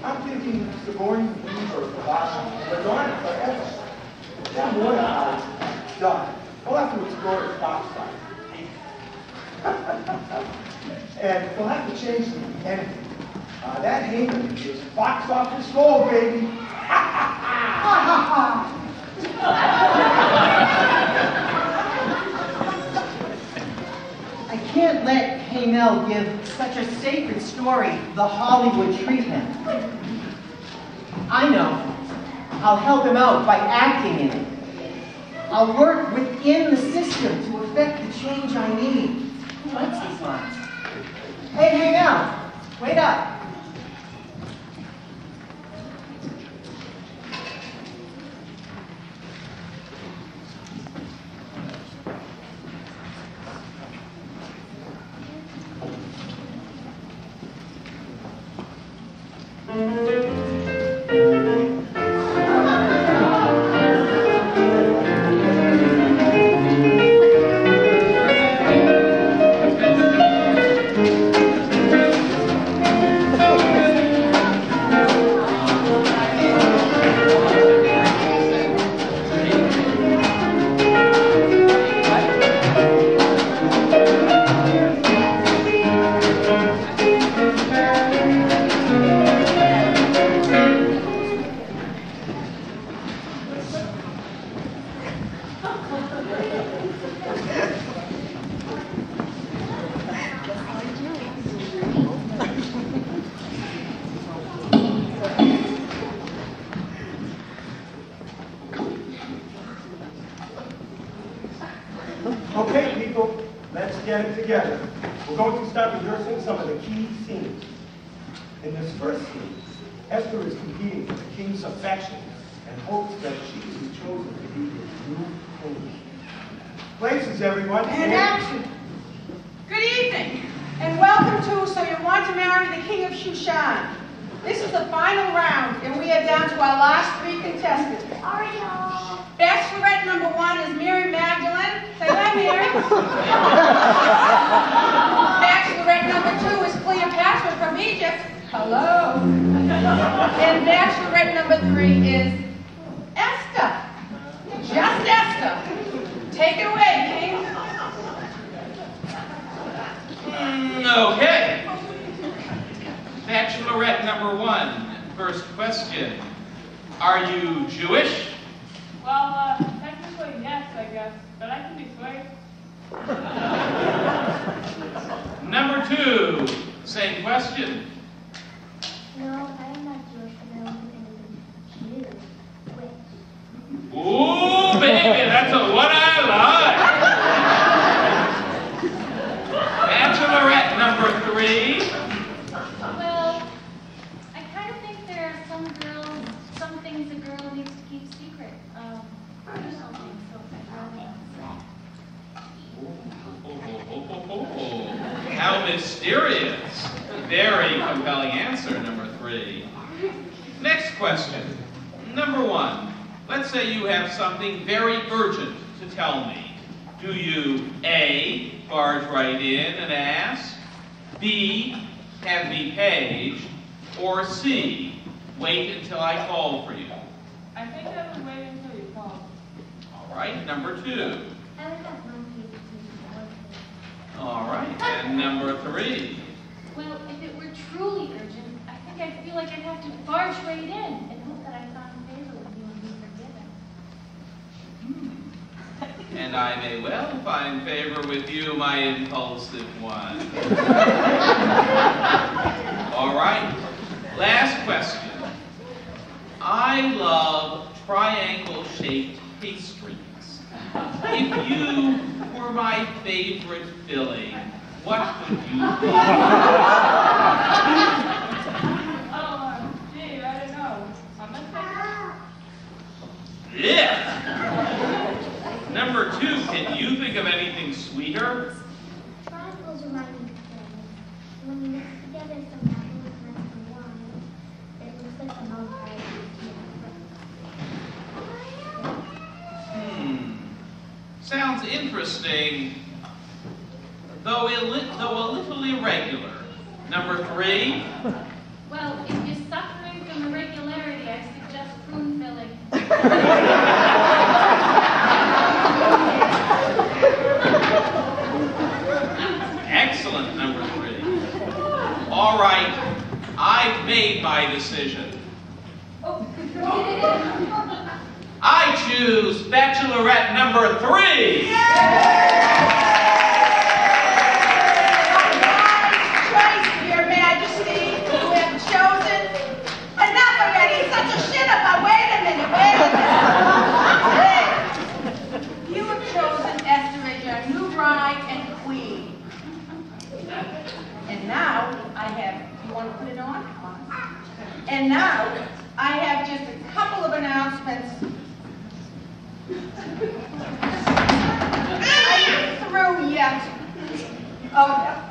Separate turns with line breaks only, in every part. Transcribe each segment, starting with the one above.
I'm thinking Saborn Weaver or Kavashi was on it forever. That water house is done. We'll have to explore its topside. And we'll have to change the ending. That Haman is box office gold, baby.
I can't let Hamel give such a sacred story the Hollywood treatment. I know. I'll help him out by acting in it. I'll work within the system to effect the change I need. Who likes these lines? Hey, Hamel, wait up.
Okay, people, let's get it together. We're going to start rehearsing some of the key scenes. In this first scene, Esther is competing for the king's affection and hopes that she will be chosen to be his new queen. Places, everyone.
And action. Good evening, and welcome to So You Want to Marry the King of Shushan. This is the final round, and we are down to our last 3 contestants. Bachelorette number 1 is Mary Magdalene. Say hi, Mary. Bachelorette number 2 is Cleopatra from Egypt. Hello. And Bachelorette number 3 is Esther. Just Esther. Take it away, King.
Okay. Bachelorette number 1, first question. Are you Jewish?
Well, technically, yes, I guess, but I can be swayed.
Number 2, same question.
No, I'm not Jewish, but I don't think I'm Jew. Wait.
Ooh, baby, that's what I like. Bachelorette number 3.
Well, I kind of think there are some things a girl needs to keep secret. Personal things, so
How mysterious. Very compelling answer, number 3. Next question. Number 1. Let's say you have something very urgent to tell me. Do you A, barge right in and ask, B, have me paged, or C, wait until I call for you?
I think I would wait until you call.
All right, number 2.
I would have one page to
All right, and number 3.
Well, if it were truly urgent, I think I'd feel like I'd have to barge right in and hope that I found favor with you and be forgiven.
And I may well find favor with you, my impulsive one. All right, last question. I love triangle-shaped pastries. If you were my favorite filling, what would you be?
Oh, gee, I don't know.
Yeah. Number 2, can you think of anything sweeter?
Triangles remind me of things. When you mix together some apples and some wine, it looks like a bonfire.
Sounds interesting, though a little irregular. Number 3.
Well, if
Excellent, number 3. All right, I've made my decision. I choose Bachelorette number 3.
Your Majesty, you have chosen. Enough already. It's such a shit about. Wait a minute. You have chosen Esther as your new bride and queen. And now I have. You want to put it on? And now I have just a couple of announcements. Are you through yet? Oh,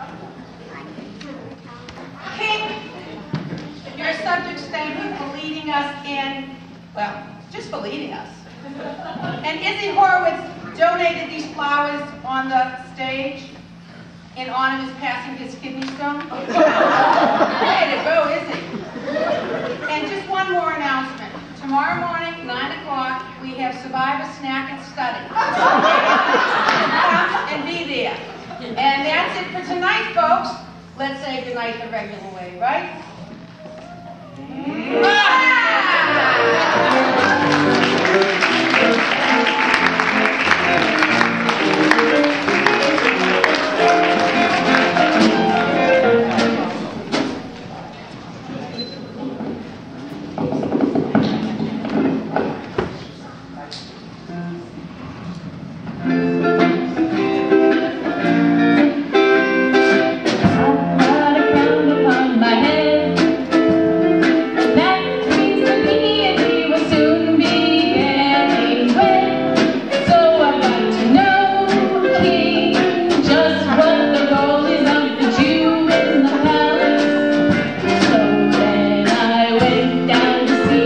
King, your subjects thank you for leading us in, well, just for leading us. And Izzy Horowitz donated these flowers on the stage in honor of his passing his kidney stone. Way to go, Izzy. And just one more announcement. Tomorrow morning, 9 o'clock, we have Survivor Snack and Study. Come and be there. And that's it for tonight, folks. Let's say goodnight the regular way, right?
Down to see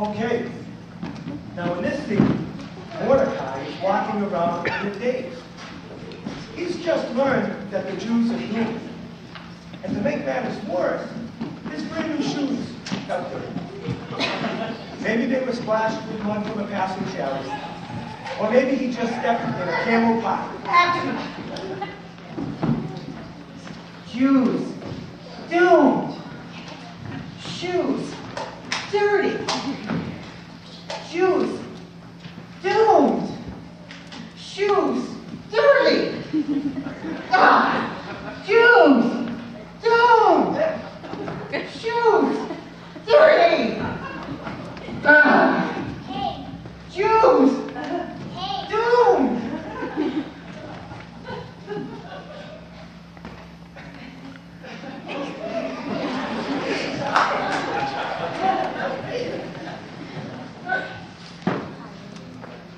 Okay. Now in this scene, Mordecai is walking around in a daze. He's just learned that the Jews are doomed. And to make matters worse, his brand new shoes got dirty. Maybe they were splashed with mud from a passing chariot. Or maybe he just stepped in a camel pie.
Jews, doomed. Shoes, dirty. Jews, doomed. Shoes, dirty. Ah, Jews, doomed. Shoes, dirty. Ah,
Hey,
Jews,
hey,
doomed.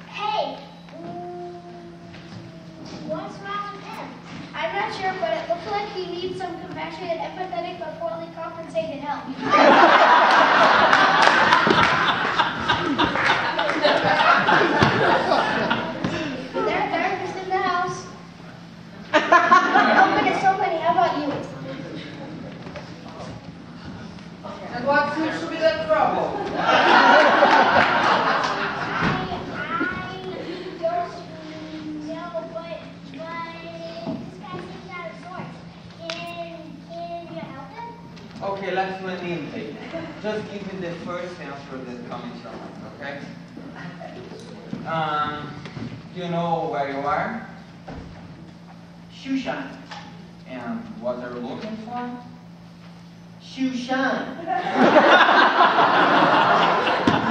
hey. What's wrong with him? I'm not sure, but it looks like he needs some compassionate, empathetic, but poorly compensated help. There, therapist in the house. Open it so many. How about you?
And what seems to be the trouble?
I don't know, but this guy seems out of sorts. Can you help him?
Okay, let's do an intake. Just give me the first answer that comes to mind, okay? Do you know where you are?
Shushan,
And what are you looking for?
Shushan.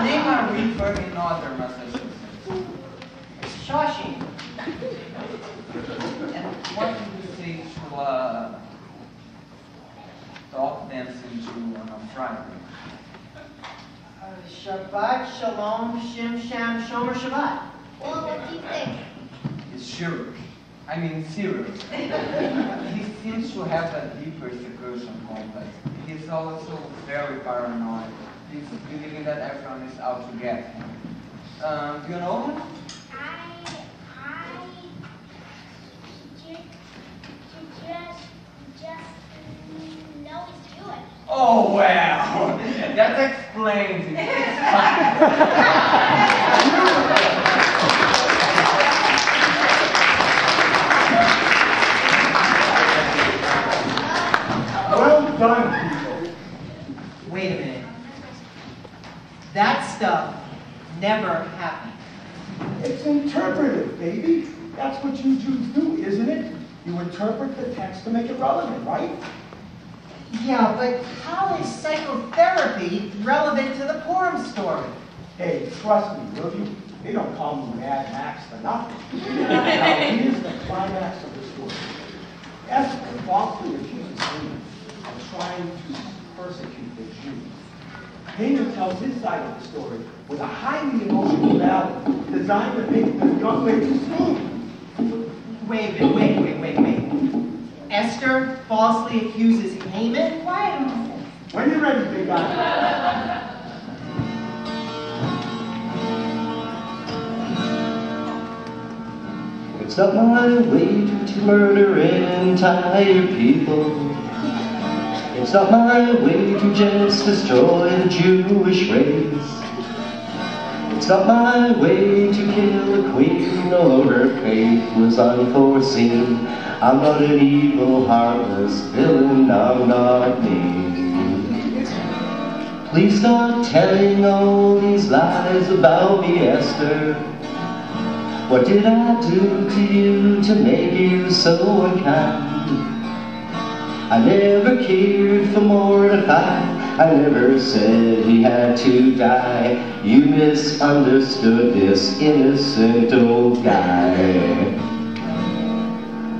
Name a river in northern Massachusetts.
Shawshank.
And what do you say to dog dancing to on a Friday?
Shabbat, Shalom, Shim, Sham, Shomer, Shabbat.
Well, what do you think?
He's sure. I mean serious. He seems to have a deep persecution complex. He's also very paranoid. He's believing that everyone is out to get him. Do you know him?
I just know he's Jewish.
Oh well, that explains it.
Well done, people.
Wait a minute. That stuff never happened.
It's interpretive, baby. That's what you Jews do, isn't it? You interpret the text to make it relevant, right?
Yeah, but how is psychotherapy relevant to the Purim story?
Hey, trust me, will you? They don't call me Mad Max for nothing. Now, here's the climax of the story. Esther falsely accuses Haman of trying to persecute the Jews. Haman tells his side of the story with a highly emotional ballad designed to make the young lady swoon.
Wait. Esther falsely accuses Haman? Why?
When you're ready, big guy.
It's not my way to murder entire people. It's not my way to just destroy the Jewish race. It's not my way to kill a queen, although her fate was unforeseen. I'm not an evil, heartless villain, I'm not mean. Please stop telling all these lies about me, Esther. What did I do to you to make you so unkind? I never cared for Mordecai, I never said he had to die. You misunderstood this innocent old guy.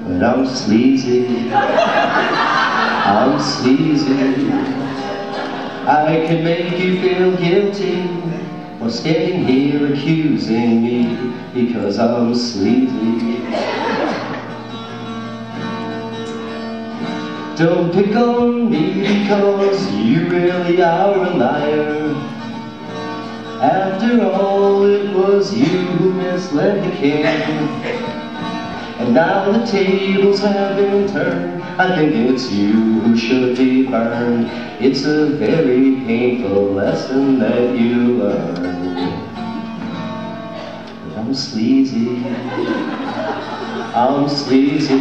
But I'm sleazy, I'm sleazy. I can make you feel guilty for standing here accusing me because I'm sleazy. Don't pick on me because you really are a liar. After all, it was you who misled the king. And now the tables have been turned. I think it's you who should be burned. It's a very painful lesson that you learned. But I'm sleazy. I'm sleazy.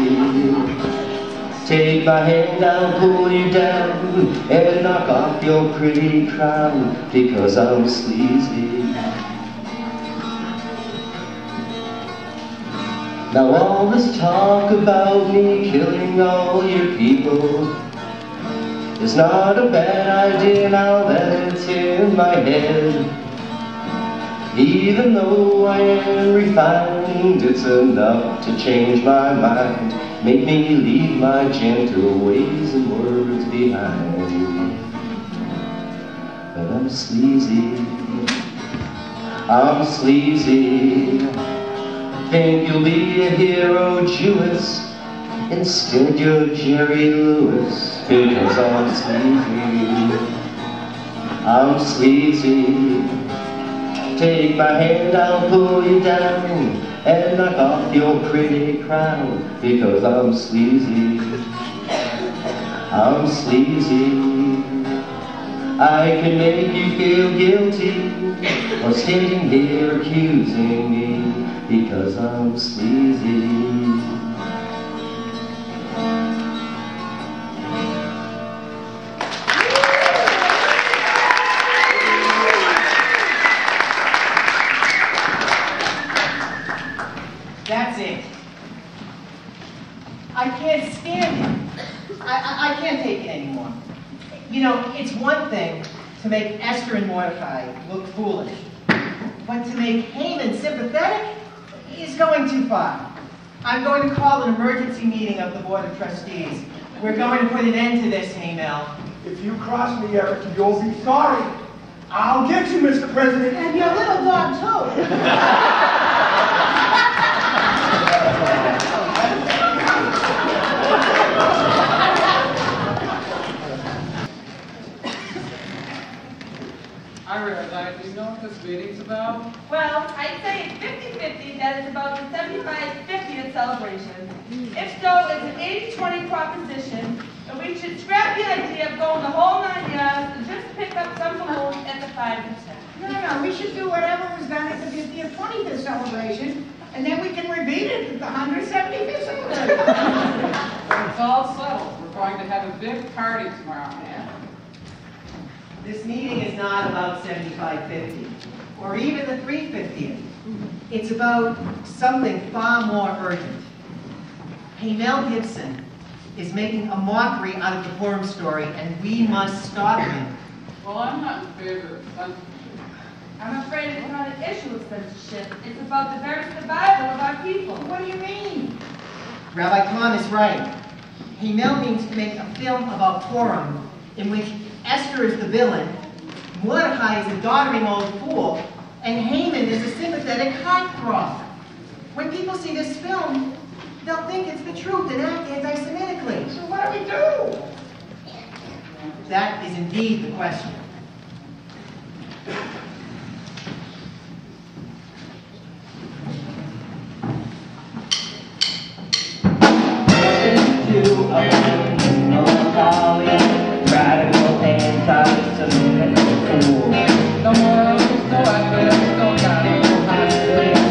Take my hand, I'll pull you down and knock off your pretty crown, because I'm sleazy. Now all this talk about me killing all your people is not a bad idea now that it's in my head. Even though I am refined, it's enough to change my mind, make me leave my gentle ways and words behind. But I'm sleazy, I'm sleazy. Think you'll be a hero Jewess, instead you're Jerry Lewis, because I'm sleazy. I'm sleazy. Take my hand, I'll pull you down and knock off your pretty crown, because I'm sleazy. I'm sleazy. I can make you feel guilty for standing here accusing me, because I'm sleazy.
That's it. I can't stand it. I can't take it anymore. You know, it's one thing to make Esther and Mordecai look foolish, but to make Haman sympathetic is going too far. I'm going to call an emergency meeting of the Board of Trustees. We're going to put an end to this, Hamel.
If you cross me, Eric, you'll be sorry. I'll get you, Mr. President.
And your little dog, too.
Ira, do you know what this meeting's about?
Well, I'd say it's 50-50 that it's about the 75th 50th celebration. If so, it's an 80-20 proposition, and we should scrap the idea of going the whole 9 yards and just pick up some balloons at the 5%.
No, we should do whatever was done at the 50th, 25th celebration, and then we can repeat it at the 175th celebration.
It's all settled. We're going to have a big party tomorrow.
This meeting is not about 7550 or even the 350th. It's about something far more urgent. Hamel Gibson is making a mockery out of the Purim story, and we must stop him.
Well, I'm not in favor of censorship.
I'm afraid it's not an issue of censorship. It's about the very survival of our people.
What do you mean?
Rabbi Tom is right. Hamel means to make a film about Purim in which Esther is the villain, Mordecai is a doddering old fool, and Haman is a sympathetic heartthrob. When people see this film, they'll think it's the truth and act anti-Semitically.
So what do we do?
That is indeed the question.
Radical anti-Semitic fool.
No morals, no ethics, no God, no hostility.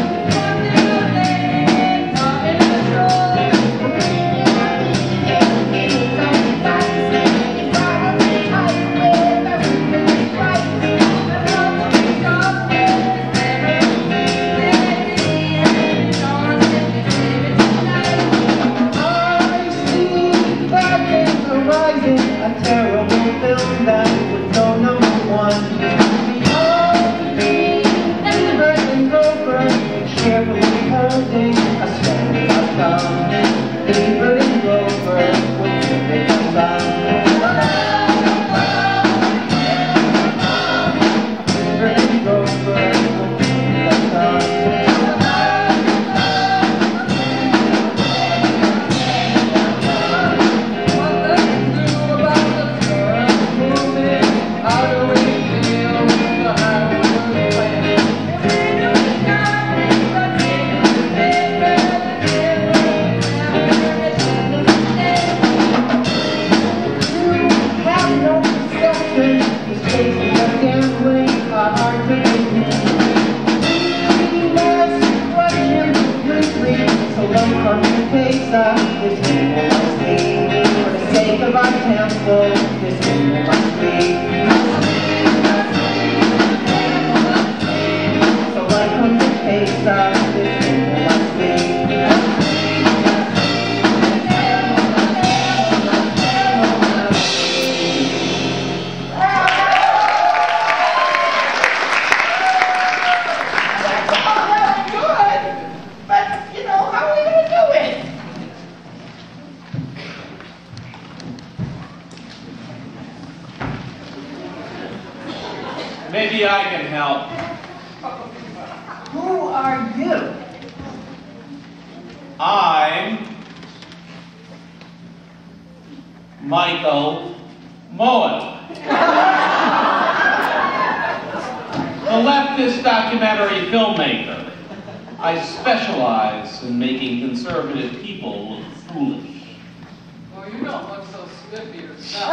A terrible film that would go #1. Beaver and Rover, cheerfully holding a stand.com. Beaver and Rover, would they come down? Beaver and Rover, would they come down?
What does it do about the
but this ain't my way. So I come to pay side, this ain't my way.
Maybe I can help.
Who are you?
I'm Michael Moen, the leftist documentary filmmaker. I specialize in making conservative people look foolish.
Well, you don't look so spiffy yourself.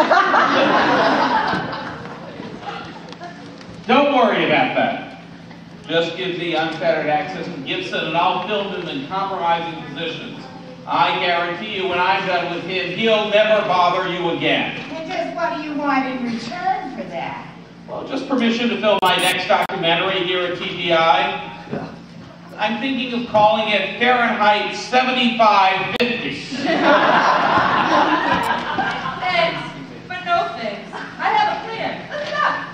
Don't worry about that. Just give me unfettered access to Gibson and I'll film him in compromising positions. I guarantee you when I'm done with him, he'll never bother you again.
And just what do you want in return for that?
Well, just permission to film my next documentary here at TGI. I'm thinking of calling it Fahrenheit 7550.
Thanks, but no thanks. I have a plan. Look it up.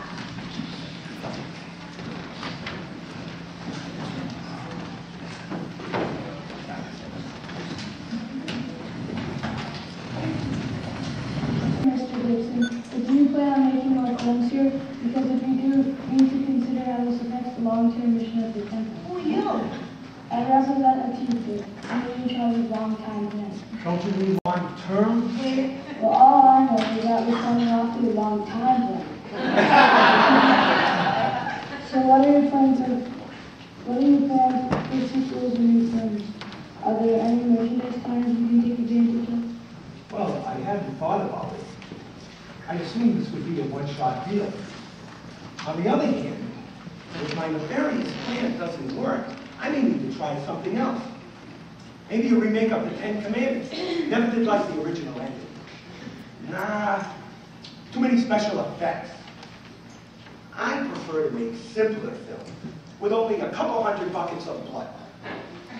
Mr. Gibson, do you plan on making more films here? Because if you do, you need to consider how this affects the long-term mission of the temple.
Who are you?
I represent a teacher. I'm in charge of long-time plans.
Don't you mean long term?
Well, all I know is that we're coming off to a long-time plan. So what are your plans for sequels and new films? Are there any merchandise plans you can take advantage of?
Well, I hadn't thought about it. I assumed this would be a one-shot deal. On the other hand, if my nefarious plan doesn't work, I may need to try something else. Maybe a remake of the Ten Commandments. Never did like the original ending. Nah, too many special effects. I prefer to make simpler films with only a couple hundred buckets of blood.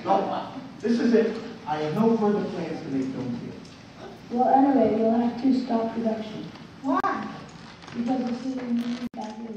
No, this is it. I have no further plans to make films here.
Well, anyway, you'll have to stop production.
Why?
Because the city back in the